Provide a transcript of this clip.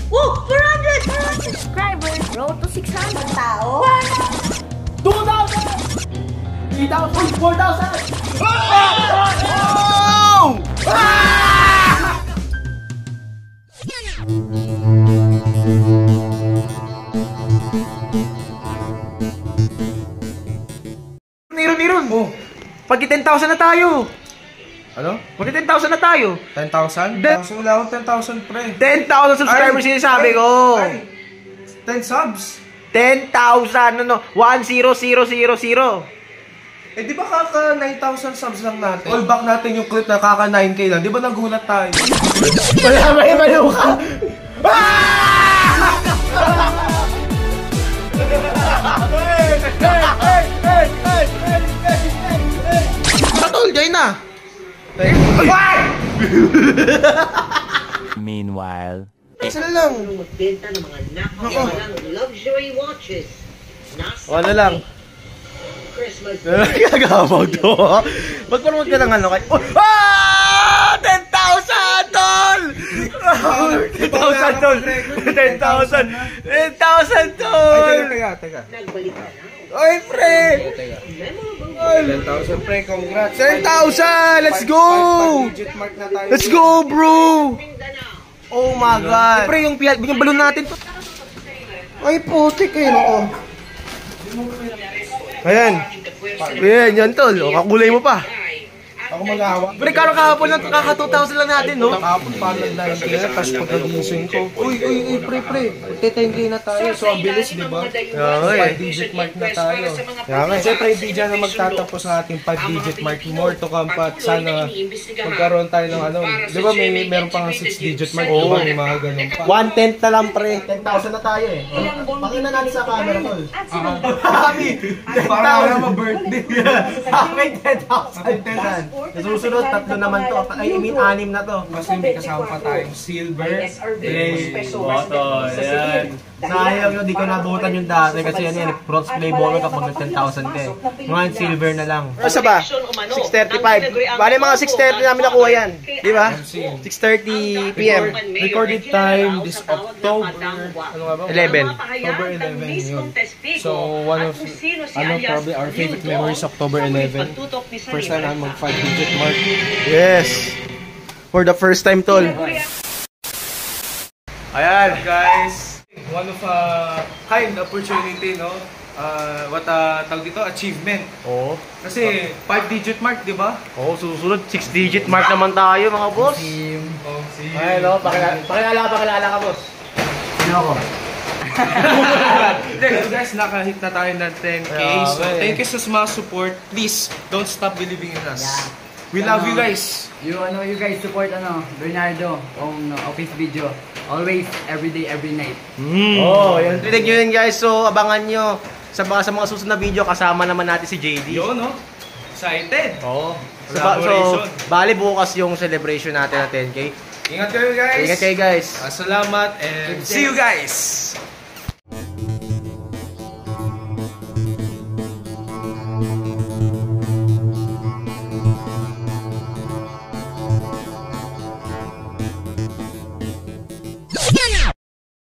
Woo! 400 subscribers. Road to 600 tao. 2,000! 3,000! 4,000! Oh! Meron. Oh. Pag 10,000 na tayo. Ano? Pag 10,000 na tayo. 10,000? Wala akong 10,000 pre. 10,000 subscribers sinasabi ko. 10 subs? 10,000 ano? 1,0,0,0,0. Eh di ba kaka 9,000 subs lang natin? All back natin yung clip na kaka 9K lang. Di ba nagulat tayo? May ka. Tol, jay na. Meanwhile, Sila lang. Magbenta ng mga napakawalang luxury watches. Wala lang. Christmas. Gagawag to. Magpanood ka ng ano kay... 10,000 tol! 10,000 tol! 10,000 tol! Teka. Nagbalik ka na. Oy, pre! 10,000 pre, congrats. 10,000! Let's go! 5-digit mark na tayo. Let's go, bro! Oh my God! Pre, yung balon natin to. Ay, putik eh, no? Ayan. Ayan, yan tol. O, kakulay mo pa. Ako mag-awa. Pre, kahapon lang, kaka 2,000 lang natin, no? Kahapon pa lang 9K na, tapos pagkagising ko. Uy, pre. 10K na tayo. So, ang bilis, di ba? Okay. 5-digit mark na tayo. Okay. Siyempre, hindi dyan na magtatapos ang ating 5-digit mark. More to come pa. Sana magkaroon tayo ng ano. Di ba meron pang 6-digit mark? Di ba may mga ganun pa? 1/10 na lang, pre. 10,000 na tayo, eh. Pakina natin sa camera, tol. Happy! Para na ma-birthday. Happy 10,000. Susunod, 3 naman to. I mean, 6 na to. Kasi may kasama pa tayong silver, gray, Bottle. Yan. Sayang yun, di ko nabutan yung dati kasi yan, bronze play ball kapag nag 10,000 ka eh. Ngayon, silver na lang. Ano ba? 6:35. Bale, mga 6:30 namin nakuha yan. Di ba? 6:30 PM. recorded time this October, ano nga ba? 11. October 11 yun. So, one of, probably our favorite memories, October 11. First time namin mag 5-digit mark. Yes. For the first time, tol. Ayan. Guys, one of kind opportunity, no? Tawag dito, achievement. Oo. Kasi 5-digit mark, di ba? Oo, susunod 6-digit mark naman tayo, mga boss. Ay, no, pakilala ka, boss. Sino ako? So guys, nakahit na tayo ng 10K. So thank you sa mga support. Please, don't stop believing in us. We love you guys. You guys support Bernardo on office video. Always, every day, every night. Oh, yan. Tinig nyo yun, guys. So, abangan nyo. Sa mga susunod na video, kasama naman natin si JD. Yun, no? Excited. Oo. So, bali bukas yung celebration natin na 10K. Ingat kayo guys. Ingat kayo, guys. Salamat and see you guys.